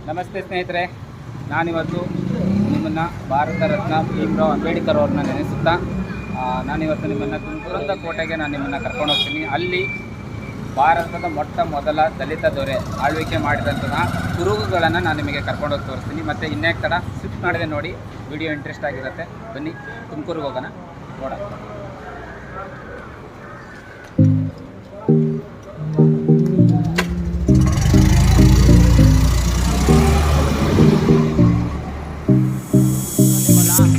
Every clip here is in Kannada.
ನಮಸ್ತೆ ಸ್ನೇಹಿತರೆ, ನಾನಿವತ್ತು ನಿಮ್ಮನ್ನು ಭಾರತ ರತ್ನ ಭೀಮರಾವ್ ಅಂಬೇಡ್ಕರ್ ಅವ್ರನ್ನ ನೆನೆಸುತ್ತಾ ನಾನಿವತ್ತು ನಿಮ್ಮನ್ನು ತುಮಕೂರು ಕೋಟೆಗೆ ನಿಮ್ಮನ್ನು ಕರ್ಕೊಂಡು ಹೋಗ್ತೀನಿ. ಅಲ್ಲಿ ಭಾರತದ ಮೊದಲ ದಲಿತ ದೊರೆ ಆಳ್ವಿಕೆ ಮಾಡಿದಂತಹ ಕುರುಹುಗಳನ್ನು ನಾನು ನಿಮಗೆ ಕರ್ಕೊಂಡೋಗಿ ತೋರಿಸ್ತೀನಿ. ಮತ್ತು ಇನ್ನೇಕ ತಡ ಸ್ವಿಚ್ ಮಾಡಿದೆ ನೋಡಿ, ವಿಡಿಯೋ ಇಂಟ್ರೆಸ್ಟ್ ಆಗಿರುತ್ತೆ. ಬನ್ನಿ ತುಮಕೂರಿಗೆ ಹೋಗೋಣ, ನೋಡೋಣ.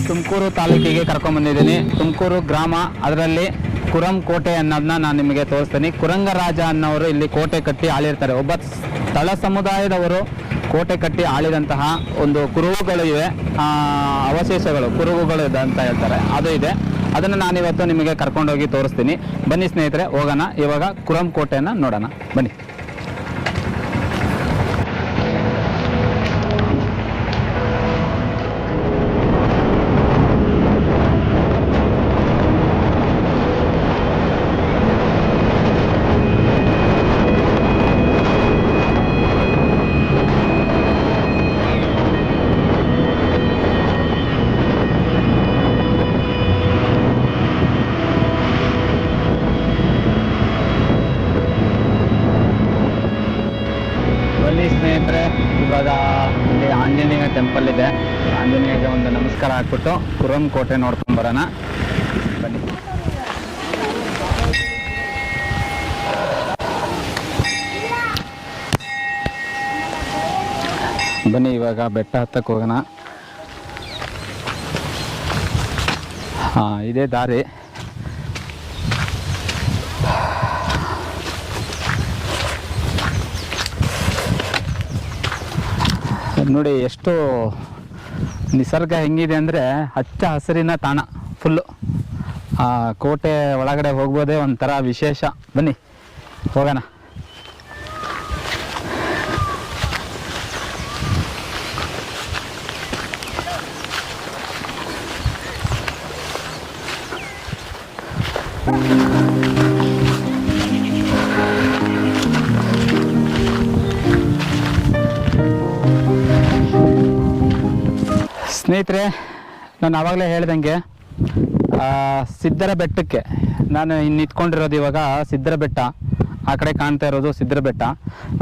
ತುಮಕೂರು ತಾಲೂಕಿಗೆ ಕರ್ಕೊಂಡ್ಬಂದಿದ್ದೀನಿ. ತುಮಕೂರು ಗ್ರಾಮ, ಅದರಲ್ಲಿ ಕುರಂ ಕೋಟೆ ಅನ್ನೋದನ್ನ ನಾನು ನಿಮಗೆ ತೋರಿಸ್ತೀನಿ. ಕುರಂಗರಾಜ ಅನ್ನೋರು ಇಲ್ಲಿ ಕೋಟೆ ಕಟ್ಟಿ ಆಳಿರ್ತಾರೆ. ಒಬ್ಬ ಸ್ಥಳ ಸಮುದಾಯದವರು ಕೋಟೆ ಕಟ್ಟಿ ಆಳಿದಂತಹ ಒಂದು ಕುರುಹುಗಳು ಇವೆ, ಅವಶೇಷಗಳು ಕುರುಹುಗಳು ಇದೆ ಅಂತ ಹೇಳ್ತಾರೆ, ಅದು ಇದೆ. ಅದನ್ನು ನಾನಿವತ್ತು ನಿಮಗೆ ಕರ್ಕೊಂಡೋಗಿ ತೋರಿಸ್ತೀನಿ. ಬನ್ನಿ ಸ್ನೇಹಿತರೆ, ಹೋಗೋಣ. ಇವಾಗ ಕುರಂ ಕೋಟೆಯನ್ನು ನೋಡೋಣ, ಬನ್ನಿ. ಸ್ನೇಹಿತರೆ, ಇವಾಗ ಇಲ್ಲಿ ಆಂಜನೇಯ ಟೆಂಪಲ್ ಇದೆ. ಆಂಜನೇಯಗೆ ಒಂದು ನಮಸ್ಕಾರ ಹಾಕ್ಬಿಟ್ಟು ಕುರಂ ಕೋಟೆ ನೋಡ್ಕೊಂಡು ಬರೋಣ, ಬನ್ನಿ. ಬನ್ನಿ ಇವಾಗ ಬೆಟ್ಟ ಹತ್ತಕ್ಕೆ ಹೋಗೋಣ. ಇದೇ ದಾರಿ. ನೋಡಿ ಎಷ್ಟು ನಿಸರ್ಗ ಹೆಂಗಿದೆ ಅಂದರೆ ಹಚ್ಚ ಹಸಿರಿನ ತಾಣ ಫುಲ್ಲು. ಕೋಟೆ ಒಳಗಡೆ ಹೋಗ್ಬೋದೇ ಒಂಥರ ವಿಶೇಷ. ಬನ್ನಿ ಹೋಗೋಣ. ಸ್ನೇಹಿತರೆ, ನಾನು ಆವಾಗಲೇ ಹೇಳ್ದಂಗೆ ಸಿದ್ದರ ಬೆಟ್ಟಕ್ಕೆ ನಾನು ನಿಂತ್ಕೊಂಡಿರೋದು. ಇವಾಗ ಸಿದ್ದರ ಬೆಟ್ಟ, ಆ ಕಡೆ ಕಾಣ್ತಾ ಇರೋದು ಸಿದ್ದರ ಬೆಟ್ಟ.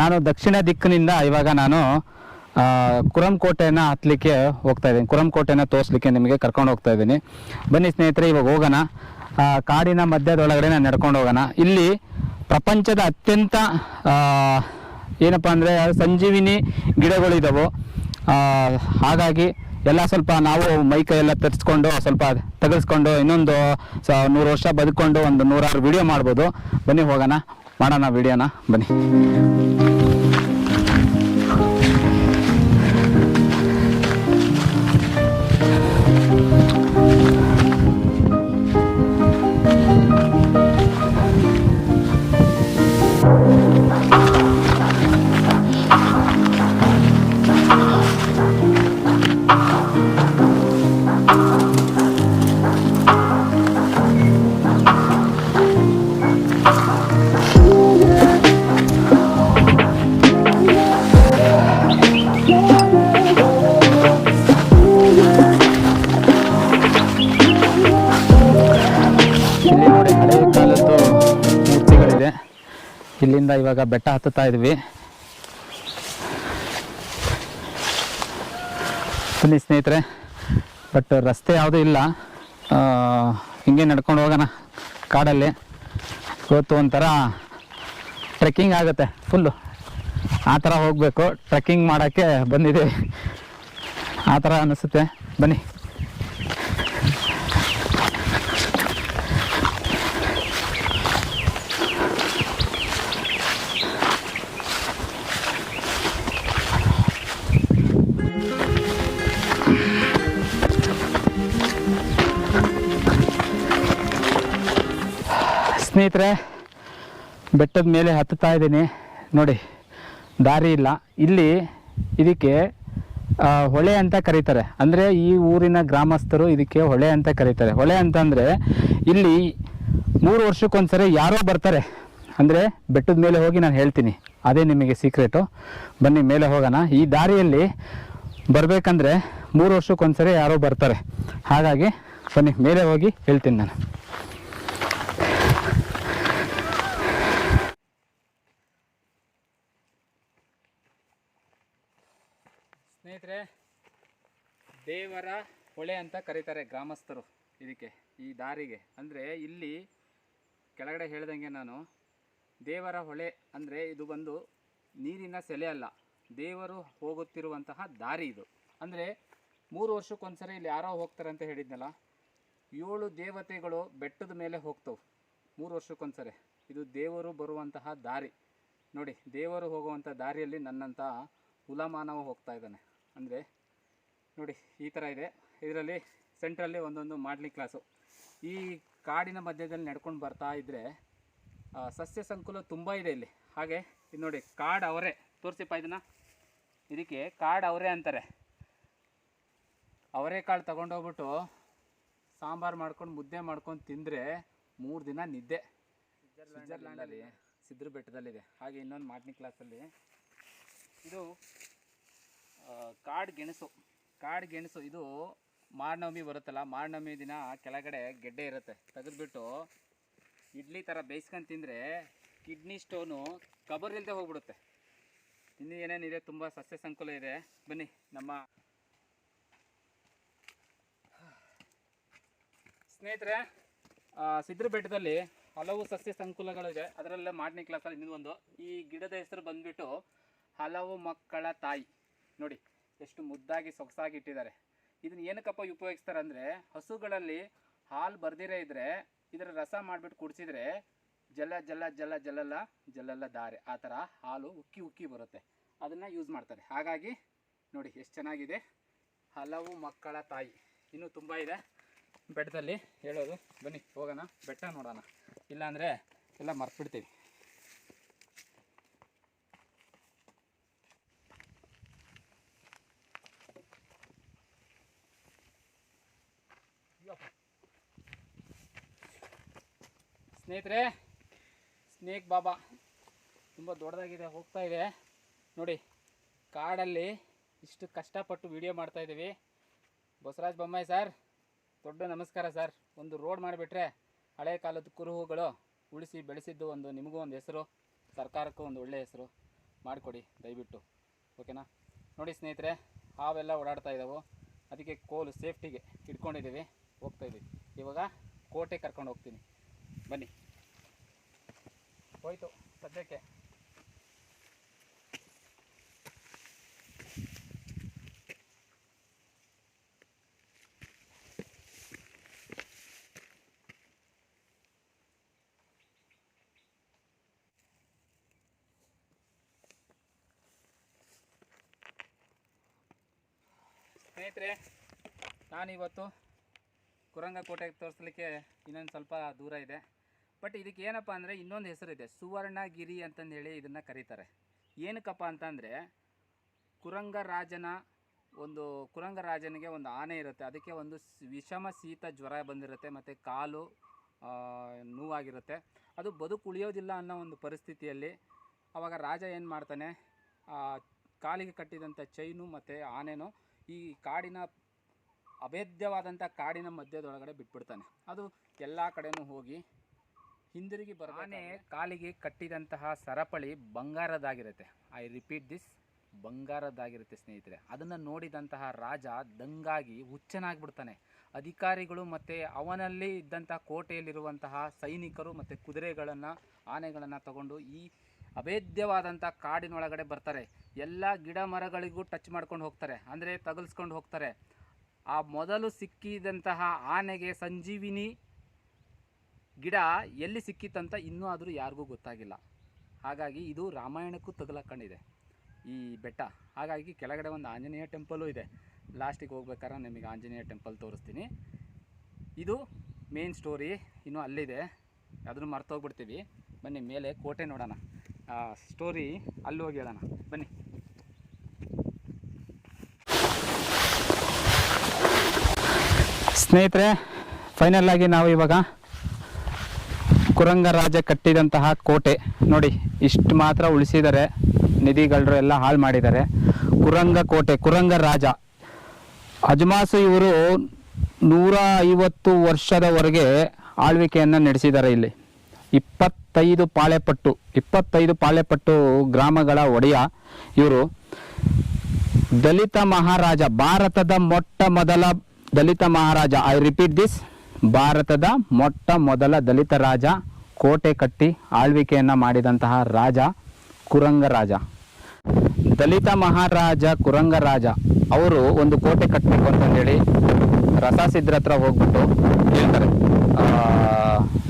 ನಾನು ದಕ್ಷಿಣ ದಿಕ್ಕಿನಿಂದ ಇವಾಗ ನಾನು ಕುರಂ ಕೋಟೆಯನ್ನು ಹತ್ತಲಿಕ್ಕೆ ಹೋಗ್ತಾ ಇದ್ದೀನಿ. ಕುರಂ ಕೋಟೆಯನ್ನು ತೋರಿಸ್ಲಿಕ್ಕೆ ನಿಮಗೆ ಕರ್ಕೊಂಡು ಹೋಗ್ತಾ ಇದ್ದೀನಿ. ಬನ್ನಿ ಸ್ನೇಹಿತರೆ, ಇವಾಗ ಹೋಗೋಣ. ಕಾಡಿನ ಮಧ್ಯದೊಳಗಡೆ ನಾನು ನಡ್ಕೊಂಡು ಹೋಗೋಣ. ಇಲ್ಲಿ ಪ್ರಪಂಚದ ಅತ್ಯಂತ ಏನಪ್ಪ ಅಂದರೆ ಸಂಜೀವಿನಿ ಗಿಡಗಳಿದ್ದಾವೆ. ಹಾಗಾಗಿ ಎಲ್ಲ ಸ್ವಲ್ಪ ನಾವು ಮೈಕೈ ಎಲ್ಲ ತರಿಸ್ಕೊಂಡು ಸ್ವಲ್ಪ ತೆಗೆಸ್ಕೊಂಡು ಇನ್ನೊಂದು 100 ವರ್ಷ ಬದುಕೊಂಡು ಒಂದು 100 ವಿಡಿಯೋ ಮಾಡ್ಬೋದು. ಬನ್ನಿ ಹೋಗೋಣ, ಮಾಡೋಣ ವಿಡಿಯೋನ, ಬನ್ನಿ. ಇಲ್ಲಿಂದ ಇವಾಗ ಬೆಟ್ಟ ಹತ್ತುತ್ತಾ ಇದ್ವಿ. ಬನ್ನಿ ಸ್ನೇಹಿತರೆ, ಬಟ್ ರಸ್ತೆ ಯಾವುದೂ ಇಲ್ಲ, ಹಿಂಗೆ ನಡ್ಕೊಂಡು ಹೋಗೋಣ ಕಾಡಲ್ಲಿ. ಇವತ್ತು ಒಂಥರ ಟ್ರೆಕ್ಕಿಂಗ್ ಆಗುತ್ತೆ ಫುಲ್ಲು. ಆ ಥರ ಹೋಗಬೇಕು, ಟ್ರೆಕ್ಕಿಂಗ್ ಮಾಡೋಕ್ಕೆ ಬಂದಿದೆ, ಆ ಥರ ಅನಿಸುತ್ತೆ. ಬನ್ನಿ. ಸ್ನೇಹಿತರೆ, ಬೆಟ್ಟದ ಮೇಲೆ ಹತ್ತುತ್ತಾ ಇದ್ದೀನಿ ನೋಡಿ, ದಾರಿ ಇಲ್ಲ. ಇಲ್ಲಿ ಇದಕ್ಕೆ ಹೊಳೆ ಅಂತ ಕರೀತಾರೆ. ಅಂದರೆ ಈ ಊರಿನ ಗ್ರಾಮಸ್ಥರು ಇದಕ್ಕೆ ಹೊಳೆ ಅಂತ ಕರೀತಾರೆ. ಹೊಳೆ ಅಂತಂದರೆ ಇಲ್ಲಿ 3 ವರ್ಷಕ್ಕೊಂದ್ಸರಿ ಯಾರೋ ಬರ್ತಾರೆ ಅಂದರೆ ಬೆಟ್ಟದ ಮೇಲೆ ಹೋಗಿ ನಾನು ಹೇಳ್ತೀನಿ, ಅದೇ ನಿಮಗೆ ಸೀಕ್ರೆಟು. ಬನ್ನಿ ಮೇಲೆ ಹೋಗೋಣ. ಈ ದಾರಿಯಲ್ಲಿ ಬರಬೇಕಂದ್ರೆ 3 ವರ್ಷಕ್ಕೊಂದ್ಸರಿ ಯಾರೋ ಬರ್ತಾರೆ. ಹಾಗಾಗಿ ಬನ್ನಿ ಮೇಲೆ ಹೋಗಿ ಹೇಳ್ತೀನಿ ನಾನು. ಸ್ನೇಹಿತರೆ, ದೇವರ ಹೊಳೆ ಅಂತ ಕರೀತಾರೆ ಗ್ರಾಮಸ್ಥರು ಇದಕ್ಕೆ, ಈ ದಾರಿಗೆ. ಅಂದರೆ ಇಲ್ಲಿ ಕೆಳಗಡೆ ಹೇಳ್ದಂಗೆ ನಾನು, ದೇವರ ಹೊಳೆ ಅಂದರೆ ಇದು ಬಂದು ನೀರಿನ ಸೆಲೆ ಅಲ್ಲ, ದೇವರು ಹೋಗುತ್ತಿರುವಂತಹ ದಾರಿ ಇದು. ಅಂದರೆ 3 ವರ್ಷಕ್ಕೊಂದ್ಸರಿ ಇಲ್ಲಿ ಯಾರೋ ಹೋಗ್ತಾರೆ ಅಂತ ಹೇಳಿದ್ನಲ್ಲ, 7 ದೇವತೆಗಳು ಬೆಟ್ಟದ ಮೇಲೆ ಹೋಗ್ತವೆ 3 ವರ್ಷಕ್ಕೊಂದ್ಸರಿ. ಇದು ದೇವರು ಬರುವಂತಹ ದಾರಿ ನೋಡಿ. ದೇವರು ಹೋಗುವಂಥ ದಾರಿಯಲ್ಲಿ ನನ್ನಂಥ ಹುಲಮಾನವ ಹೋಗ್ತಾ ಇದ್ದಾನೆ. ಅಂದರೆ ನೋಡಿ ಈ ಥರ ಇದೆ. ಇದರಲ್ಲಿ ಸೆಂಟ್ರಲ್ಲಿ ಒಂದೊಂದು ಮಾಡಲಿಂಗ್ ಕ್ಲಾಸು. ಈ ಕಾಡಿನ ಮಧ್ಯದಲ್ಲಿ ನಡ್ಕೊಂಡು ಬರ್ತಾ ಇದ್ದರೆ ಸಸ್ಯ ಸಂಕುಲ ತುಂಬ ಇದೆ ಇಲ್ಲಿ. ಹಾಗೆ ಇದು ನೋಡಿ, ಕಾಡು ಅವರೆ ತೋರಿಸಿಪ್ಪ ಇದನ್ನು. ಇದಕ್ಕೆ ಕಾಡು ಅವರೆ ಅಂತಾರೆ. ಅವರೆಕಾಳು ತಗೊಂಡೋಗ್ಬಿಟ್ಟು ಸಾಂಬಾರು ಮಾಡ್ಕೊಂಡು ಮುದ್ದೆ ಮಾಡ್ಕೊಂಡು ತಿಂದರೆ 3 ದಿನ ನಿದ್ದೆ. ಸ್ವಿಟ್ಜರ್ಲ್ಯಾಂಡಲ್ಲಿ ಸಿದ್ರ ಬೆಟ್ಟದಲ್ಲಿದೆ. ಹಾಗೆ ಇನ್ನೊಂದು ಮಾಡಲಿಂಗ್ ಕ್ಲಾಸಲ್ಲಿ ಇದು ಕಾಡು ಗೆಣಸು. ಇದು ಮಾರ್ನವಮಿ ಬರುತ್ತಲ್ಲ, ಮಾರ್ನವಮಿ ದಿನ ಕೆಳಗಡೆ ಗೆಡ್ಡೆ ಇರುತ್ತೆ, ತೆಗೆದುಬಿಟ್ಟು ಇಡ್ಲಿ ಥರ ಬೇಯಿಸ್ಕೊಂಡು ತಿಂದರೆ ಕಿಡ್ನಿ ಸ್ಟೋನು ಕಬರಿಲ್ಲದೆ ಹೋಗ್ಬಿಡುತ್ತೆ. ಇನ್ನು ಏನೇನಿದೆ, ತುಂಬ ಸಸ್ಯ ಸಂಕುಲ ಇದೆ. ಬನ್ನಿ ನಮ್ಮ ಸ್ನೇಹಿತರೆ, ಸಿದ್ರ ಬೆಟ್ಟದಲ್ಲಿ ಹಲವು ಸಸ್ಯ ಸಂಕುಲಗಳಿದೆ. ಅದರಲ್ಲೇ ಮಾಡಲಿಂಗ್ ಕ್ಲಾಸಲ್ಲಿ ಇನ್ನೊಂದು, ಈ ಗಿಡದ ಹೆಸರು ಬಂದುಬಿಟ್ಟು ಹಲವು ಮಕ್ಕಳ ತಾಯಿ. ನೋಡಿ ಎಷ್ಟು ಮುದ್ದಾಗಿ ಸೊಗಸಾಗಿ ಇಟ್ಟಿದ್ದಾರೆ. ಇದನ್ನು ಏನಕ್ಕಪ್ಪ ಉಪಯೋಗಿಸ್ತಾರೆ ಅಂದರೆ, ಹಸುಗಳಲ್ಲಿ ಹಾಲು ಬರ್ದಿರೇ ಇದ್ದರೆ ಇದರ ರಸ ಮಾಡಿಬಿಟ್ಟು ಕುಡಿಸಿದ್ರೆ ಜಲಲ್ಲ ದಾರೆ, ಆ ಥರ ಹಾಲು ಉಕ್ಕಿ ಬರುತ್ತೆ. ಅದನ್ನು ಯೂಸ್ ಮಾಡ್ತಾರೆ. ಹಾಗಾಗಿ ನೋಡಿ ಎಷ್ಟು ಚೆನ್ನಾಗಿದೆ, ಹಲವು ಮಕ್ಕಳ ತಾಯಿ. ಇನ್ನೂ ತುಂಬ ಇದೆ ಬೆಟ್ಟದಲ್ಲಿ ಹೇಳೋದು. ಬನ್ನಿ ಹೋಗೋಣ, ಬೆಟ್ಟ ನೋಡೋಣ, ಇಲ್ಲಾಂದರೆ ಎಲ್ಲ ಮರ್ತ್ಬಿಡ್ತೀವಿ. ಸ್ನೇಹಿತರೆ, ಸ್ನೇಕ್ ಬಾಬಾ ತುಂಬ ದೊಡ್ಡದಾಗಿದೆ, ಹೋಗ್ತಾ ಇದೆ ನೋಡಿ. ಕಾಡಲ್ಲಿ ಇಷ್ಟು ಕಷ್ಟಪಟ್ಟು ವಿಡಿಯೋ ಮಾಡ್ತಾಯಿದ್ದೀವಿ. ಬಸವರಾಜ ಬೊಮ್ಮಾಯಿ ಸರ್, ದೊಡ್ಡ ನಮಸ್ಕಾರ ಸರ್. ಒಂದು ರೋಡ್ ಮಾಡಿಬಿಟ್ರೆ ಹಳೆ ಕಾಲದ ಕುರುಹುಗಳು ಉಳಿಸಿ ಬೆಳೆಸಿದ್ದು ಒಂದು ನಿಮಗೂ ಒಂದು ಹೆಸರು, ಸರ್ಕಾರಕ್ಕೂ ಒಂದು ಒಳ್ಳೆಯ ಹೆಸರು ಮಾಡಿಕೊಡಿ ದಯವಿಟ್ಟು, ಓಕೆನಾ? ನೋಡಿ ಸ್ನೇಹಿತರೆ, ಹಾವೆಲ್ಲ ಓಡಾಡ್ತಾ ಇದ್ದಾವೆ. ಅದಕ್ಕೆ ಕೋಲು ಸೇಫ್ಟಿಗೆ ಇಟ್ಕೊಂಡಿದ್ದೀವಿ, ಹೋಗ್ತಾಯಿದ್ದೀವಿ. ಇವಾಗ ಕೋಟೆ ಕರ್ಕೊಂಡು ಹೋಗ್ತೀನಿ, ಬನ್ನಿ. ಹೋಯ್ತು ಸದ್ಯಕ್ಕೆ. ಸ್ನೇಹಿತರೆ, ನಾನಿವತ್ತು ಕುರಂಗ ಕೋಟೆಗೆ ತೋರಿಸ್ಲಿಕ್ಕೆ ಇನ್ನೊಂದು ಸ್ವಲ್ಪ ದೂರ ಇದೆ. ಬಟ್ ಇದಕ್ಕೆ ಏನಪ್ಪ ಅಂದರೆ ಇನ್ನೊಂದು ಹೆಸರಿದೆ, ಸುವರ್ಣಗಿರಿ ಅಂತಂದೇಳಿ ಇದನ್ನು ಕರೀತಾರೆ. ಏನಕ್ಕಪ್ಪ ಅಂತಂದರೆ, ಕುರಂಗರಾಜನಿಗೆ ಒಂದು ಆನೆ ಇರುತ್ತೆ. ಅದಕ್ಕೆ ಒಂದು ವಿಷಮ ಶೀತ ಜ್ವರ ಬಂದಿರುತ್ತೆ, ಮತ್ತು ಕಾಲು ನೋವಾಗಿರುತ್ತೆ. ಅದು ಬದುಕು ಉಳಿಯೋದಿಲ್ಲ ಅನ್ನೋ ಒಂದು ಪರಿಸ್ಥಿತಿಯಲ್ಲಿ ಆವಾಗ ರಾಜ ಏನು ಮಾಡ್ತಾನೆ, ಕಾಲಿಗೆ ಕಟ್ಟಿದಂಥ ಚೈನು ಮತ್ತು ಆನೆನೋ ಈ ಕಾಡಿನ ಅಭೇದ್ಯವಾದಂಥ ಕಾಡಿನ ಮಧ್ಯದೊಳಗಡೆ ಬಿಟ್ಬಿಡ್ತಾನೆ. ಅದು ಎಲ್ಲ ಕಡೆನೂ ಹೋಗಿ ಹಿಂದಿರುಗಿ ಆನೆ ಕಾಲಿಗೆ ಕಟ್ಟಿದಂತಹ ಸರಪಳಿ ಬಂಗಾರದಾಗಿರುತ್ತೆ. ಐ ರಿಪೀಟ್ ದಿಸ್, ಬಂಗಾರದಾಗಿರುತ್ತೆ ಸ್ನೇಹಿತರೆ. ಅದನ್ನು ನೋಡಿದಂತಹ ರಾಜ ದಂಗಾಗಿ ಹುಚ್ಚನಾಗ್ಬಿಡ್ತಾನೆ. ಅಧಿಕಾರಿಗಳು ಮತ್ತು ಅವನಲ್ಲಿ ಇದ್ದಂಥ ಕೋಟೆಯಲ್ಲಿರುವಂತಹ ಸೈನಿಕರು ಮತ್ತು ಕುದುರೆಗಳನ್ನು, ಆನೆಗಳನ್ನು ತಗೊಂಡು ಈ ಅಭೇದ್ಯವಾದಂಥ ಕಾಡಿನೊಳಗಡೆ ಬರ್ತಾರೆ. ಎಲ್ಲ ಗಿಡ ಮರಗಳಿಗೂ ಟಚ್ ಮಾಡ್ಕೊಂಡು ಹೋಗ್ತಾರೆ, ಅಂದರೆ ತಗಲ್ಸ್ಕೊಂಡು ಹೋಗ್ತಾರೆ. ಆ ಮೊದಲು ಸಿಕ್ಕಿದಂತಹ ಆನೆಗೆ ಸಂಜೀವಿನಿ ಗಿಡ ಎಲ್ಲಿ ಸಿಕ್ಕಿತ್ತಂತ ಇನ್ನೂ ಆದರೂ ಯಾರಿಗೂ ಗೊತ್ತಾಗಿಲ್ಲ. ಹಾಗಾಗಿ ಇದು ರಾಮಾಯಣಕ್ಕೂ ತಗಲಕೊಂಡಿದೆ ಈ ಬೆಟ್ಟ. ಹಾಗಾಗಿ ಕೆಳಗಡೆ ಒಂದು ಆಂಜನೇಯ ಟೆಂಪಲು ಇದೆ. ಲಾಸ್ಟಿಗೆ ಹೋಗ್ಬೇಕಾದ್ರೆ ನಿಮಗೆ ಆಂಜನೇಯ ಟೆಂಪಲ್ ತೋರಿಸ್ತೀನಿ. ಇದು ಮೇನ್ ಸ್ಟೋರಿ, ಇನ್ನೂ ಅಲ್ಲಿದೆ, ಅದನ್ನು ಮರ್ತೋಗ್ಬಿಡ್ತೀವಿ. ಬನ್ನಿ ಮೇಲೆ ಕೋಟೆ ನೋಡೋಣ, ಸ್ಟೋರಿ ಅಲ್ಲಿ ಹೋಗಿ ಹೇಳೋಣ, ಬನ್ನಿ. ಸ್ನೇಹಿತರೆ, ಫೈನಲ್ ಆಗಿ ನಾವು ಇವಾಗ ಕುರಂಗ ರಾಜ ಕಟ್ಟಿದಂತಹ ಕೋಟೆ ನೋಡಿ, ಇಷ್ಟು ಮಾತ್ರ ಉಳಿಸಿದ್ದಾರೆ. ನಿಧಿಗಳರು ಎಲ್ಲ ಹಾಳು ಮಾಡಿದ್ದಾರೆ. ಕುರಂಗ ಕೋಟೆ, ಕುರಂಗ ರಾಜ ಅಜ್ಮಾಸು ಇವರು 150 ವರ್ಷದವರೆಗೆ ಆಳ್ವಿಕೆಯನ್ನು ನಡೆಸಿದ್ದಾರೆ. ಇಲ್ಲಿ 25 ಪಾಳೆಪಟ್ಟು ಗ್ರಾಮಗಳ ಒಡೆಯ ಇವರು. ದಲಿತ ಮಹಾರಾಜ, ಭಾರತದ ಮೊಟ್ಟ ಮೊದಲ ದಲಿತ ಮಹಾರಾಜ, ಐ ರಿಪೀಟ್ ದಿಸ್, ಭಾರತದ ಮೊಟ್ಟ ಮೊದಲ ದಲಿತ ರಾಜ, ಕೋಟೆ ಕಟ್ಟಿ ಆಳ್ವಿಕೆಯನ್ನು ಮಾಡಿದಂತಹ ರಾಜ ಕುರಂಗ ರಾಜ. ದಲಿತ ಮಹಾರಾಜ ಕುರಂಗ ರಾಜ ಅವರು ಒಂದು ಕೋಟೆ ಕಟ್ಟಬೇಕು ಅಂತಂದೇಳಿ ರಸಾಸಿದ್ರ ಹತ್ರ ಹೋಗ್ಬಿಟ್ಟು ಹೇಳ್ತಾರೆ,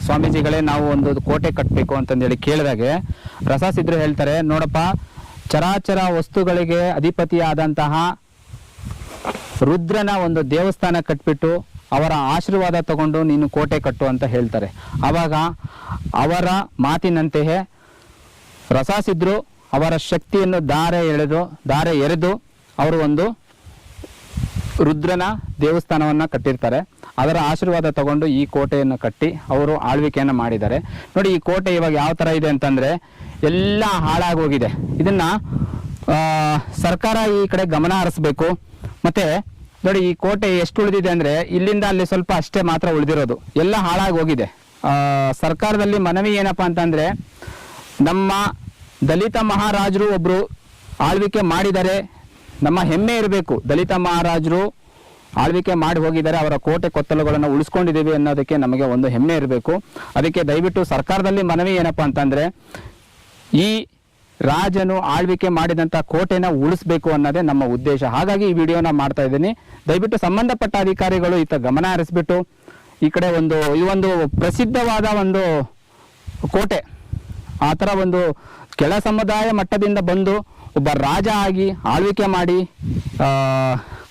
ಸ್ವಾಮೀಜಿಗಳೇ ನಾವು ಒಂದು ಕೋಟೆ ಕಟ್ಟಬೇಕು ಅಂತಂದೇಳಿ ಕೇಳಿದಾಗೆ ರಸಾಸಿದ್ರು ಹೇಳ್ತಾರೆ, ನೋಡಪ್ಪ, ಚರಾಚರ ವಸ್ತುಗಳಿಗೆ ಅಧಿಪತಿಯಾದಂತಹ ರುದ್ರನ ಒಂದು ದೇವಸ್ಥಾನ ಕಟ್ಬಿಟ್ಟು ಅವರ ಆಶೀರ್ವಾದ ತಗೊಂಡು ನೀನು ಕೋಟೆ ಕಟ್ಟು ಅಂತ ಹೇಳ್ತಾರೆ. ಆವಾಗ ಅವರ ಮಾತಿನಂತೆಯೇ ರಸಾಸಿದ್ರು ಅವರ ಶಕ್ತಿಯನ್ನು ಧಾರೆ ಎರೆದು ಅವರು ಒಂದು ರುದ್ರನ ದೇವಸ್ಥಾನವನ್ನು ಕಟ್ಟಿರ್ತಾರೆ. ಅದರ ಆಶೀರ್ವಾದ ತಗೊಂಡು ಈ ಕೋಟೆಯನ್ನು ಕಟ್ಟಿ ಅವರು ಆಳ್ವಿಕೆಯನ್ನು ಮಾಡಿದ್ದಾರೆ. ನೋಡಿ, ಈ ಕೋಟೆ ಇವಾಗ ಯಾವ ಥರ ಇದೆ ಅಂತಂದರೆ ಎಲ್ಲ ಹಾಳಾಗೋಗಿದೆ. ಇದನ್ನು ಸರ್ಕಾರ ಈ ಕಡೆ ಗಮನ ಹರಿಸ್ಬೇಕು. ಮತ್ತು ನೋಡಿ, ಈ ಕೋಟೆ ಎಷ್ಟು ಉಳಿದಿದೆ ಅಂದರೆ ಇಲ್ಲಿಂದ ಅಲ್ಲಿ ಸ್ವಲ್ಪ ಅಷ್ಟೇ ಮಾತ್ರ ಉಳಿದಿರೋದು, ಎಲ್ಲ ಹಾಳಾಗಿ ಹೋಗಿದೆ. ಸರ್ಕಾರದಲ್ಲಿ ಮನವಿ ಏನಪ್ಪ ಅಂತಂದರೆ, ನಮ್ಮ ದಲಿತ ಮಹಾರಾಜರು ಒಬ್ಬರು ಆಳ್ವಿಕೆ ಮಾಡಿದ್ದಾರೆ, ನಮ್ಮ ಹೆಮ್ಮೆ ಇರಬೇಕು. ದಲಿತ ಮಹಾರಾಜರು ಆಳ್ವಿಕೆ ಮಾಡಿ ಹೋಗಿದ್ದಾರೆ, ಅವರ ಕೋಟೆ ಕೊತ್ತಲುಗಳನ್ನು ಉಳಿಸ್ಕೊಂಡಿದ್ದೀವಿ ಅನ್ನೋದಕ್ಕೆ ನಮಗೆ ಒಂದು ಹೆಮ್ಮೆ ಇರಬೇಕು. ಅದಕ್ಕೆ ದಯವಿಟ್ಟು ಸರ್ಕಾರದಲ್ಲಿ ಮನವಿ ಏನಪ್ಪ ಅಂತಂದರೆ, ಈ ರಾಜನು ಆಳ್ವಿಕೆ ಮಾಡಿದಂಥ ಕೋಟೆನ ಉಳಿಸ್ಬೇಕು ಅನ್ನೋದೇ ನಮ್ಮ ಉದ್ದೇಶ. ಹಾಗಾಗಿ ಈ ವಿಡಿಯೋನ ಮಾಡ್ತಾ ಇದ್ದೀನಿ. ದಯವಿಟ್ಟು ಸಂಬಂಧಪಟ್ಟ ಅಧಿಕಾರಿಗಳು ಈತ ಗಮನ ಹರಿಸ್ಬಿಟ್ಟು ಈ ಕಡೆ ಈ ಒಂದು ಪ್ರಸಿದ್ಧವಾದ ಒಂದು ಕೋಟೆ, ಆ ಥರ ಒಂದು ಕೆಳ ಸಮುದಾಯ ಮಟ್ಟದಿಂದ ಬಂದು ಒಬ್ಬ ರಾಜ ಆಗಿ ಆಳ್ವಿಕೆ ಮಾಡಿ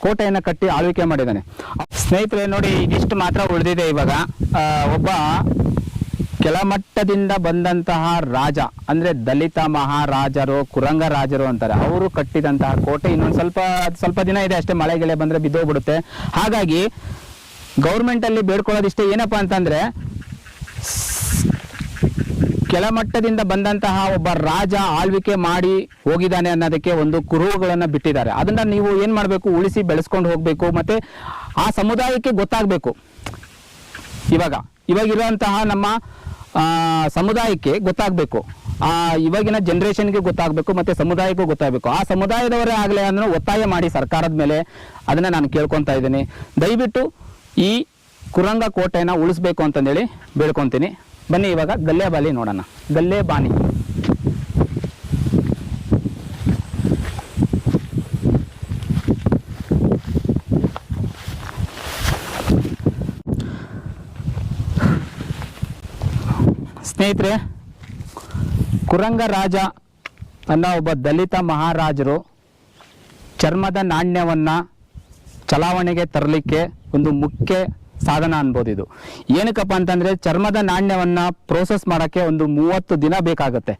ಕೋಟೆಯನ್ನು ಕಟ್ಟಿ ಆಳ್ವಿಕೆ ಮಾಡಿದ್ದಾನೆ. ಸ್ನೇಹಿತರೆ ನೋಡಿ, ಇದಿಷ್ಟು ಮಾತ್ರ ಉಳಿದಿದೆ. ಇವಾಗ ಒಬ್ಬ ಕೆಳಮಟ್ಟದಿಂದ ಬಂದಂತಹ ರಾಜ ಅಂದರೆ ದಲಿತ ಮಹಾರಾಜರು, ಕುರಂಗ ರಾಜರು ಅಂತಾರೆ, ಅವರು ಕಟ್ಟಿದಂತಹ ಕೋಟೆ ಇನ್ನೊಂದು ಸ್ವಲ್ಪ ದಿನ ಇದೆ ಅಷ್ಟೇ, ಮಳೆಗೆಳೆ ಬಂದರೆ ಬಿದ್ದೋಗ್ಬಿಡುತ್ತೆ. ಹಾಗಾಗಿ ಗೌರ್ಮೆಂಟಲ್ಲಿ ಬೇಡ್ಕೊಳ್ಳೋದಿಷ್ಟೇ, ಏನಪ್ಪ ಅಂತಂದರೆ ಕೆಳಮಟ್ಟದಿಂದ ಬಂದಂತಹ ಒಬ್ಬ ರಾಜ ಆಳ್ವಿಕೆ ಮಾಡಿ ಹೋಗಿದ್ದಾನೆ ಅನ್ನೋದಕ್ಕೆ ಒಂದು ಕುರುಹುಗಳನ್ನು ಬಿಟ್ಟಿದ್ದಾರೆ. ಅದನ್ನು ನೀವು ಏನು ಮಾಡಬೇಕು, ಉಳಿಸಿ ಬೆಳೆಸ್ಕೊಂಡು ಹೋಗಬೇಕು. ಮತ್ತು ಆ ಸಮುದಾಯಕ್ಕೆ ಗೊತ್ತಾಗಬೇಕು. ಇವಾಗಿರುವಂತಹ ನಮ್ಮ ಸಮುದಾಯಕ್ಕೆ ಗೊತ್ತಾಗಬೇಕು, ಇವಾಗಿನ ಜನ್ರೇಷನ್ಗೆ ಗೊತ್ತಾಗಬೇಕು, ಮತ್ತು ಸಮುದಾಯಕ್ಕೂ ಗೊತ್ತಾಗಬೇಕು. ಆ ಸಮುದಾಯದವರೇ ಆಗಲೇ ಅನ್ನೋ ಒತ್ತಾಯ ಮಾಡಿ ಸರ್ಕಾರದ ಮೇಲೆ, ಅದನ್ನು ನಾನು ಕೇಳ್ಕೊತಾ ಇದ್ದೀನಿ. ದಯವಿಟ್ಟು ಈ ಕುರಂಗ ಕೋಟೆನ ಉಳಿಸ್ಬೇಕು ಅಂತಂದೇಳಿ ಬೇಡ್ಕೊತೀನಿ. ಬನ್ನಿ ಇವಾಗ ಗಲ್ಲೆ ಬಾಲಿ ನೋಡೋಣ. ಗಲ್ಲೆ ಬಾನಿ ಸ್ನೇಹಿತರೆ, ಕುರಂಗ ರಾಜ ಅನ್ನೋ ಒಬ್ಬ ದಲಿತ ಮಹಾರಾಜರು ಚರ್ಮದ ನಾಣ್ಯವನ್ನು ಚಲಾವಣೆಗೆ ತರಲಿಕ್ಕೆ ಒಂದು ಮುಖ್ಯ ಸಾಧನ ಅನ್ಬೋದು. ಇದು ಏನಕ್ಕಪ್ಪ ಅಂತಂದರೆ, ಚರ್ಮದ ನಾಣ್ಯವನ್ನು ಪ್ರೋಸೆಸ್ ಮಾಡೋಕ್ಕೆ ಒಂದು 30 ದಿನ ಬೇಕಾಗುತ್ತೆ.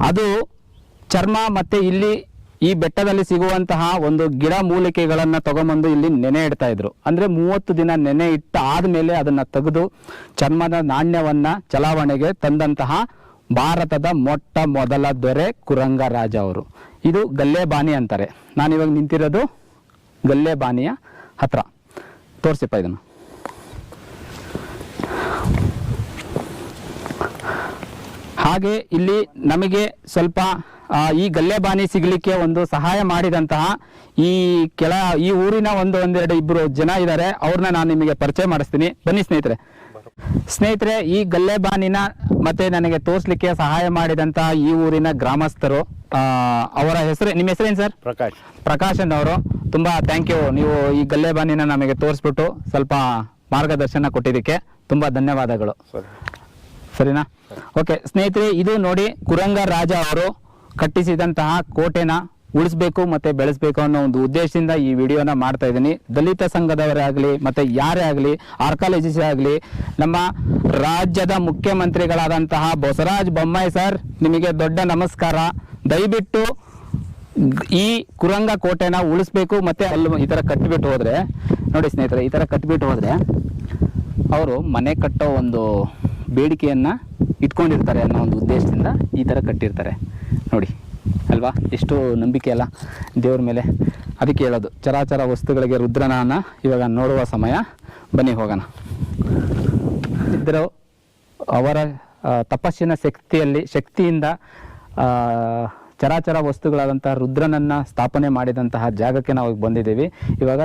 ಅದು ಚರ್ಮ ಮತ್ತು ಇಲ್ಲಿ ಈ ಬೆಟ್ಟದಲ್ಲಿ ಸಿಗುವಂತಹ ಒಂದು ಗಿಡ ಮೂಲಿಕೆಗಳನ್ನು ತಗೊಂಬಂದು ಇಲ್ಲಿ ನೆನೆ ಇಡ್ತಾ ಇದ್ರು. ಅಂದರೆ 30 ದಿನ ನೆನೆ ಇಟ್ಟ ಆದಮೇಲೆ ಅದನ್ನು ತೆಗೆದು ಚರ್ಮದ ನಾಣ್ಯವನ್ನು ಚಲಾವಣೆಗೆ ತಂದಂತಹ ಭಾರತದ ಮೊಟ್ಟ ಮೊದಲ ದೊರೆ ಕುರಂಗ ರಾಜ ಅವರು. ಇದು ಗಲ್ಲೆ ಬಾನಿ ಅಂತಾರೆ. ನಾನಿವಾಗ ನಿಂತಿರೋದು ಗಲ್ಲೆ ಬಾನಿಯ ಹತ್ರ. ತೋರಿಸಿಪ್ಪ ಇದನ್ನು. ಹಾಗೆ ಇಲ್ಲಿ ನಮಗೆ ಸ್ವಲ್ಪ ಈ ಗಲ್ಲೆ ಬಾನಿ ಸಿಗಲಿಕ್ಕೆ ಒಂದು ಸಹಾಯ ಮಾಡಿದಂತಹ ಈ ಊರಿನ ಒಂದೆರಡು ಇಬ್ಬರು ಜನ ಇದ್ದಾರೆ. ಅವ್ರನ್ನ ನಾನು ನಿಮಗೆ ಪರಿಚಯ ಮಾಡಿಸ್ತೀನಿ. ಬನ್ನಿ ಸ್ನೇಹಿತರೆ, ಈ ಗಲ್ಲೆ ಬಾನಿನ ಮತ್ತೆ ನನಗೆ ತೋರಿಸ್ಲಿಕ್ಕೆ ಸಹಾಯ ಮಾಡಿದಂತಹ ಈ ಊರಿನ ಗ್ರಾಮಸ್ಥರು, ಅವರ ಹೆಸರು, ನಿಮ್ಮ ಹೆಸರೇನು ಸರ್? ಪ್ರಕಾಶ್ ಅವರು. ತುಂಬಾ ಥ್ಯಾಂಕ್ ಯು. ನೀವು ಈ ಗಲ್ಲೆ ಬಾನಿನ ನಮಗೆ ತೋರಿಸ್ಬಿಟ್ಟು ಸ್ವಲ್ಪ ಮಾರ್ಗದರ್ಶನ ಕೊಟ್ಟಿದ್ದಕ್ಕೆ ತುಂಬಾ ಧನ್ಯವಾದಗಳು. ಸರಿನಾ? ಓಕೆ ಸ್ನೇಹಿತರೆ, ಇದು ನೋಡಿ ಕುರಂಗ ರಾಜ ಅವರು ಕಟ್ಟಿಸಿದಂತಹ ಕೋಟೆನ ಉಳಿಸ್ಬೇಕು ಮತ್ತೆ ಬೆಳೆಸಬೇಕು ಅನ್ನೋ ಒಂದು ಉದ್ದೇಶದಿಂದ ಈ ವಿಡಿಯೋನ ಮಾಡ್ತಾ ಇದ್ದೀನಿ. ದಲಿತ ಸಂಘದವರೇ ಆಗಲಿ ಮತ್ತೆ ಯಾರೇ ಆಗಲಿ, ಆರ್ಕಾಲಜಿಸ್ಟ್ ಆಗಲಿ, ನಮ್ಮ ರಾಜ್ಯದ ಮುಖ್ಯಮಂತ್ರಿಗಳಾದಂತಹ ಬಸವರಾಜ ಬೊಮ್ಮಾಯಿ ಸರ್, ನಿಮಗೆ ದೊಡ್ಡ ನಮಸ್ಕಾರ. ದಯವಿಟ್ಟು ಈ ಕುರಂಗ ಕೋಟೆನ ಉಳಿಸ್ಬೇಕು. ಮತ್ತೆ ಅಲ್ಲಿ ಈ ಥರ ಕಟ್ಟಿಬಿಟ್ಟು ಹೋದರೆ ನೋಡಿ ಸ್ನೇಹಿತರೆ, ಈ ಥರ ಕಟ್ಟಿಬಿಟ್ಟು ಹೋದರೆ ಅವರು ಮನೆ ಕಟ್ಟೋ ಒಂದು ಬೇಡಿಕೆಯನ್ನು ಇಟ್ಕೊಂಡಿರ್ತಾರೆ ಅನ್ನೋ ಒಂದು ಉದ್ದೇಶದಿಂದ ಈ ಥರ ಕಟ್ಟಿರ್ತಾರೆ ನೋಡಿ ಅಲ್ವಾ. ಎಷ್ಟು ನಂಬಿಕೆ ಅಲ್ಲ ದೇವ್ರ ಮೇಲೆ. ಅದಕ್ಕೆ ಹೇಳೋದು ಚರಾಚರ ವಸ್ತುಗಳಿಗೆ ರುದ್ರನಾನ ಇವಾಗ ನೋಡುವ ಸಮಯ, ಬನ್ನಿ ಹೋಗೋಣ. ಇದ್ದರು ಅವರ ತಪಸ್ಸಿನ ಶಕ್ತಿಯಿಂದ ಚರಾಚರ ವಸ್ತುಗಳಾದಂತಹ ರುದ್ರನನ್ನು ಸ್ಥಾಪನೆ ಮಾಡಿದಂತಹ ಜಾಗಕ್ಕೆ ನಾವು ಬಂದಿದ್ದೀವಿ. ಇವಾಗ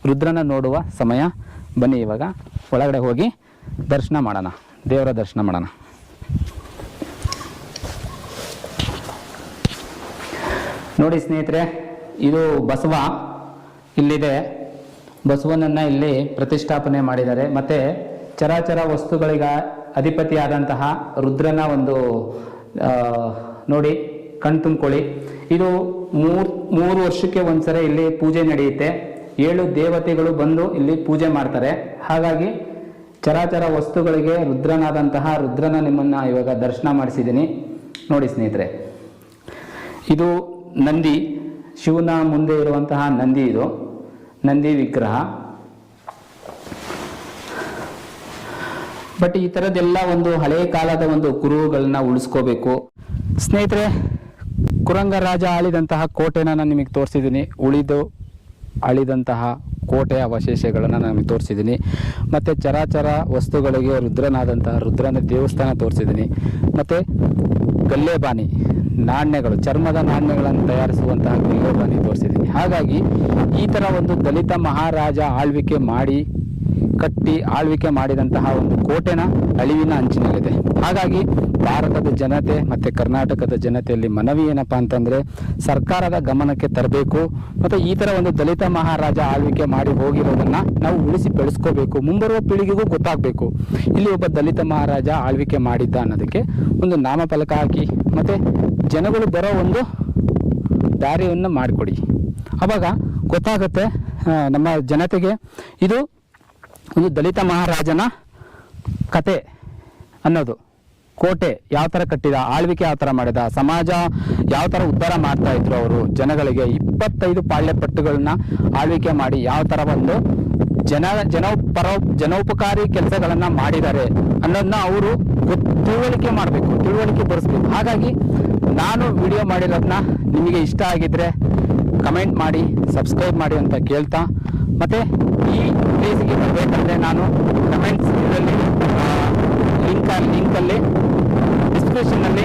ರುದ್ರನ ನೋಡುವ ಸಮಯ, ಬನ್ನಿ ಇವಾಗ ಒಳಗಡೆ ಹೋಗಿ ದರ್ಶನ ಮಾಡೋಣ, ದೇವರ ದರ್ಶನ ಮಾಡೋಣ. ನೋಡಿ ಸ್ನೇಹಿತರೆ, ಇದು ಬಸವ ಇಲ್ಲಿದೆ. ಬಸವನನ್ನು ಇಲ್ಲಿ ಪ್ರತಿಷ್ಠಾಪನೆ ಮಾಡಿದ್ದಾರೆ. ಮತ್ತು ಚರಾಚರ ವಸ್ತುಗಳಿಗೆ ಅಧಿಪತಿಯಾದಂತಹ ರುದ್ರನ ಒಂದು ನೋಡಿ ಕಣ್ ತುಂಬ್ಕೊಳ್ಳಿ. ಇದು ಮೂರು ವರ್ಷಕ್ಕೆ ಒಂದ್ಸರಿ ಇಲ್ಲಿ ಪೂಜೆ ನಡೆಯುತ್ತೆ. 7 ದೇವತೆಗಳು ಬಂದು ಇಲ್ಲಿ ಪೂಜೆ ಮಾಡ್ತಾರೆ. ಹಾಗಾಗಿ ಚರಾಚರ ವಸ್ತುಗಳಿಗೆ ರುದ್ರನಾದಂತಹ ರುದ್ರನ ನಿಮ್ಮನ್ನು ಇವಾಗ ದರ್ಶನ ಮಾಡಿಸಿದ್ದೀನಿ ನೋಡಿ ಸ್ನೇಹಿತರೆ. ಇದು ನಂದಿ, ಶಿವನ ಮುಂದೆ ಇರುವಂತಹ ನಂದಿ, ಇದು ನಂದಿ ವಿಗ್ರಹ. ಬಟ್ ಈ ಥರದ್ದೆಲ್ಲ ಒಂದು ಹಳೆಯ ಕಾಲದ ಒಂದು ಕುರುಹುಗಳನ್ನ ಉಳಿಸ್ಕೋಬೇಕು ಸ್ನೇಹಿತರೆ. ಕುರಂಗ ರಾಜ ಆಳಿದಂತಹ ಕೋಟೆನ ನಾನು ನಿಮಗೆ ತೋರಿಸಿದ್ದೀನಿ. ಅಳಿದಂತಹ ಕೋಟೆಯ ಅವಶೇಷಗಳನ್ನು ನಾನು ನಿಮಗೆ ತೋರಿಸಿದ್ದೀನಿ. ಮತ್ತು ಚರಾಚರ ವಸ್ತುಗಳಿಗೆ ರುದ್ರನಾದಂತಹ ರುದ್ರನ ದೇವಸ್ಥಾನ ತೋರಿಸಿದ್ದೀನಿ. ಮತ್ತು ಗಲ್ಲೆಬಾನಿ ನಾಣ್ಯಗಳು, ಚರ್ಮದ ನಾಣ್ಯಗಳನ್ನು ತಯಾರಿಸುವಂತಹ ಗಲ್ಲೆಬಾನಿ ತೋರಿಸಿದ್ದೀನಿ. ಹಾಗಾಗಿ ಈ ಥರ ಒಂದು ದಲಿತ ಮಹಾರಾಜ ಆಳ್ವಿಕೆ ಮಾಡಿದಂತಹ ಒಂದು ಕೋಟೆನ ಅಳಿವಿನ ಅಂಚಿನಲ್ಲಿದೆ. ಹಾಗಾಗಿ ಭಾರತದ ಜನತೆ ಮತ್ತು ಕರ್ನಾಟಕದ ಜನತೆಯಲ್ಲಿ ಮನವಿ ಏನಪ್ಪ ಅಂತಂದರೆ, ಸರ್ಕಾರದ ಗಮನಕ್ಕೆ ತರಬೇಕು. ಮತ್ತು ಈ ಥರ ಒಂದು ದಲಿತ ಮಹಾರಾಜ ಆಳ್ವಿಕೆ ಮಾಡಿ ಹೋಗಿರೋದನ್ನು ನಾವು ಉಳಿಸಿ ಬೆಳೆಸ್ಕೋಬೇಕು. ಮುಂಬರುವ ಪೀಳಿಗೆಗೂ ಗೊತ್ತಾಗಬೇಕು ಇಲ್ಲಿ ಒಬ್ಬ ದಲಿತ ಮಹಾರಾಜ ಆಳ್ವಿಕೆ ಮಾಡಿದ್ದ ಅನ್ನೋದಕ್ಕೆ ಒಂದು ನಾಮಫಲಕ ಹಾಕಿ ಮತ್ತು ಜನಗಳು ಬರೋ ಒಂದು ದಾರಿಯನ್ನು ಮಾಡಿಕೊಡಿ. ಆವಾಗ ಗೊತ್ತಾಗುತ್ತೆ ನಮ್ಮ ಜನತೆಗೆ ಇದು ಒಂದು ದಲಿತ ಮಹಾರಾಜನ ಕತೆ ಅನ್ನೋದು. ಕೋಟೆ ಯಾವ ಥರ ಕಟ್ಟಿದ, ಆಳ್ವಿಕೆ ಯಾವ ಥರ ಮಾಡಿದ, ಸಮಾಜ ಯಾವ ಥರ ಉದ್ಧಾರ ಮಾಡ್ತಾ ಇದ್ರು ಅವರು ಜನಗಳಿಗೆ. 25 ಪಾಳ್ಯಪಟ್ಟುಗಳನ್ನ ಆಳ್ವಿಕೆ ಮಾಡಿ ಯಾವ ಥರ ಒಂದು ಜನೋಪಕಾರಿ ಕೆಲಸಗಳನ್ನು ಮಾಡಿದ್ದಾರೆ ಅನ್ನೋದನ್ನ ಅವರು ತಿಳುವಳಿಕೆ ಮಾಡಬೇಕು, ತಿಳುವಳಿಕೆ ಬರೆಸ್ಬೇಕು. ಹಾಗಾಗಿ ನಾನು ವಿಡಿಯೋ ಮಾಡಿರೋದನ್ನ ನಿಮಗೆ ಇಷ್ಟ ಆಗಿದ್ರೆ ಕಮೆಂಟ್ ಮಾಡಿ, ಸಬ್ಸ್ಕ್ರೈಬ್ ಮಾಡಿ ಅಂತ ಕೇಳ್ತಾ, ಮತ್ತು ಈ ಪ್ಲೇಸ್ಗೆ ಬರಬೇಕಂದ್ರೆ ನಾನು ಕಮೆಂಟ್ಸ್ ಇದರಲ್ಲಿ ಲಿಂಕಲ್ಲಿ ಡಿಸ್ಕ್ರಿಪ್ಷನ್ನಲ್ಲಿ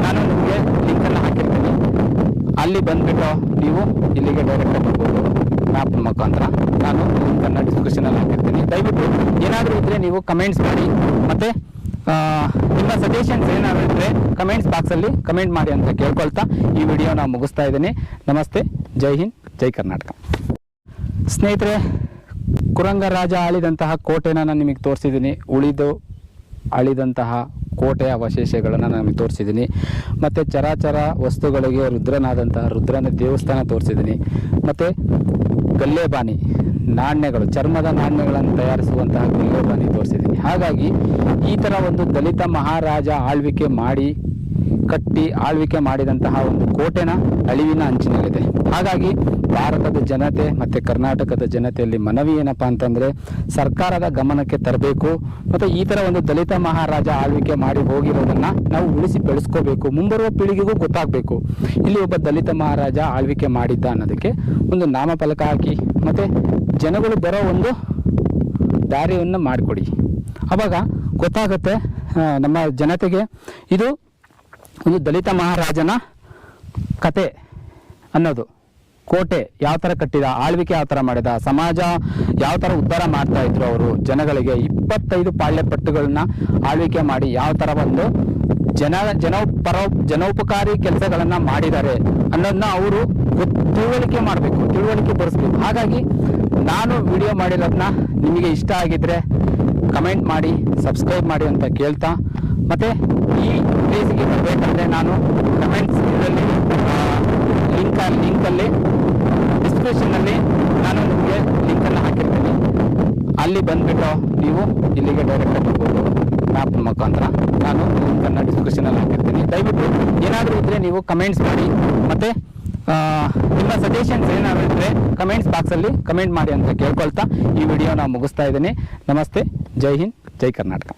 ನಾನು ನಿಮಗೆ ಲಿಂಕನ್ನು ಹಾಕಿರ್ತೀನಿ. ಅಲ್ಲಿ ಬಂದುಬಿಟ್ಟು ನೀವು ಇಲ್ಲಿಗೆ ಡೈರೆಕ್ಟಾಗಿ ಬರ್ಬೋದು. ಮ್ಯಾಪ್ ಮುಖಾಂತರ ನಾನು ಲಿಂಕನ್ನು ಡಿಸ್ಕ್ರಿಪ್ಷನಲ್ಲಿ ಹಾಕಿರ್ತೀನಿ. ದಯವಿಟ್ಟು ಏನಾದರೂ ಇದ್ದರೆ ನೀವು ಕಮೆಂಟ್ಸ್ ಮಾಡಿ, ಮತ್ತು ನಿಮ್ಮ ಸಜೆಷನ್ಸ್ ಏನಾದರೂ ಇದ್ದರೆ ಕಮೆಂಟ್ಸ್ ಬಾಕ್ಸಲ್ಲಿ ಕಮೆಂಟ್ ಮಾಡಿ ಅಂತ ಕೇಳ್ಕೊಳ್ತಾ ಈ ವಿಡಿಯೋ ನಾವು ಮುಗಿಸ್ತಾ ಇದ್ದೀನಿ. ನಮಸ್ತೆ, ಜೈ ಹಿಂದ್, ಜೈ ಕರ್ನಾಟಕ. ಸ್ನೇಹಿತರೆ, ಕುರಂಗ ರಾಜ ಆಳಿದಂತಹ ಕೋಟೆನ ನಾನು ನಿಮಗೆ ತೋರಿಸಿದ್ದೀನಿ. ಅಳಿದಂತಹ ಕೋಟೆಯ ಅವಶೇಷಗಳನ್ನು ನಾನು ನಿಮಗೆ ತೋರಿಸಿದ್ದೀನಿ. ಮತ್ತು ಚರಾಚರ ವಸ್ತುಗಳಿಗೆ ರುದ್ರನಾದಂತಹ ರುದ್ರನ ದೇವಸ್ಥಾನ ತೋರಿಸಿದ್ದೀನಿ. ಮತ್ತು ಗಲ್ಲೆಬಾನಿ ನಾಣ್ಯಗಳು, ಚರ್ಮದ ನಾಣ್ಯಗಳನ್ನು ತಯಾರಿಸುವಂತಹ ಗಲ್ಲೆಬಾನಿ ತೋರಿಸಿದ್ದೀನಿ. ಹಾಗಾಗಿ ಈ ಥರ ಒಂದು ದಲಿತ ಮಹಾರಾಜ ಆಳ್ವಿಕೆ ಮಾಡಿದಂತಹ ಒಂದು ಕೋಟೆನ ಅಳಿವಿನ ಅಂಚಿನಲ್ಲಿದೆ. ಹಾಗಾಗಿ ಭಾರತದ ಜನತೆ ಮತ್ತು ಕರ್ನಾಟಕದ ಜನತೆಯಲ್ಲಿ ಮನವಿ ಏನಪ್ಪ ಅಂತಂದರೆ, ಸರ್ಕಾರದ ಗಮನಕ್ಕೆ ತರಬೇಕು. ಮತ್ತು ಈ ಥರ ಒಂದು ದಲಿತ ಮಹಾರಾಜ ಆಳ್ವಿಕೆ ಮಾಡಿ ಹೋಗಿರೋದನ್ನು ನಾವು ಉಳಿಸಿ ಬೆಳೆಸ್ಕೋಬೇಕು. ಮುಂಬರುವ ಪೀಳಿಗೆಗೂ ಗೊತ್ತಾಗಬೇಕು ಇಲ್ಲಿ ಒಬ್ಬ ದಲಿತ ಮಹಾರಾಜ ಆಳ್ವಿಕೆ ಮಾಡಿದ್ದ ಅನ್ನೋದಕ್ಕೆ ಒಂದು ನಾಮಫಲಕ ಹಾಕಿ, ಮತ್ತು ಜನಗಳು ಬರೋ ಒಂದು ದಾರಿಯನ್ನು ಮಾಡಿಕೊಡಿ. ಆವಾಗ ಗೊತ್ತಾಗುತ್ತೆ ನಮ್ಮ ಜನತೆಗೆ ಇದು ಒಂದು ದಲಿತ ಮಹಾರಾಜನ ಕತೆ ಅನ್ನೋದು. ಕೋಟೆ ಯಾವ ಥರ ಕಟ್ಟಿದ, ಆಳ್ವಿಕೆ ಯಾವ ಥರ ಮಾಡಿದ, ಸಮಾಜ ಯಾವ ಥರ ಉದ್ಧಾರ ಮಾಡ್ತಾ ಇದ್ರು ಅವರು ಜನಗಳಿಗೆ. 25 ಪಾಳ್ಯಪಟ್ಟುಗಳನ್ನ ಆಳ್ವಿಕೆ ಮಾಡಿ ಯಾವ ಥರ ಒಂದು ಜನೋಪಕಾರಿ ಕೆಲಸಗಳನ್ನು ಮಾಡಿದ್ದಾರೆ ಅನ್ನೋದನ್ನ ಅವರು ತಿಳುವಳಿಕೆ ಮಾಡಬೇಕು, ತಿಳುವಳಿಕೆ ಬರೆಸ್ಬೇಕು. ಹಾಗಾಗಿ ನಾನು ವಿಡಿಯೋ ಮಾಡಿರೋದನ್ನ ನಿಮಗೆ ಇಷ್ಟ ಆಗಿದ್ರೆ ಕಮೆಂಟ್ ಮಾಡಿ, ಸಬ್ಸ್ಕ್ರೈಬ್ ಮಾಡಿ ಅಂತ ಕೇಳ್ತಾ, ಮತ್ತು ಈ ಪ್ಲೇಸ್ಗೆ ಬರಬೇಕಂದ್ರೆ ನಾನು ಕಮೆಂಟ್ಸ್ ಇದರಲ್ಲಿ ಲಿಂಕಲ್ಲಿ ಡಿಸ್ಕ್ರಿಪ್ಷನ್ನಲ್ಲಿ ನಾನು ನಿಮಗೆ ಲಿಂಕನ್ನು ಹಾಕಿರ್ತೀನಿ. ಅಲ್ಲಿ ಬಂದುಬಿಟ್ಟು ನೀವು ಇಲ್ಲಿಗೆ ಡೈರೆಕ್ಟಾಗಿ ಬರ್ಬೋದು. ಮ್ಯಾಪ್ ಮುಖಾಂತರ ನಾನು ಲಿಂಕನ್ನು ಡಿಸ್ಕ್ರಿಪ್ಷನಲ್ಲಿ ಹಾಕಿರ್ತೀನಿ. ದಯವಿಟ್ಟು ಏನಾದರೂ ಇದ್ದರೆ ನೀವು ಕಮೆಂಟ್ಸ್ ಮಾಡಿ, ಮತ್ತು ನಿಮ್ಮ ಸಜೆಷನ್ಸ್ ಏನಾದರೂ ಇದ್ದರೆ ಕಮೆಂಟ್ಸ್ ಬಾಕ್ಸಲ್ಲಿ ಕಮೆಂಟ್ ಮಾಡಿ ಅಂತ ಕೇಳ್ಕೊಳ್ತಾ ಈ ವಿಡಿಯೋ ನಾವು ಮುಗಿಸ್ತಾ ಇದ್ದೀನಿ. ನಮಸ್ತೆ, ಜೈ ಹಿಂದ್, ಜೈ ಕರ್ನಾಟಕ.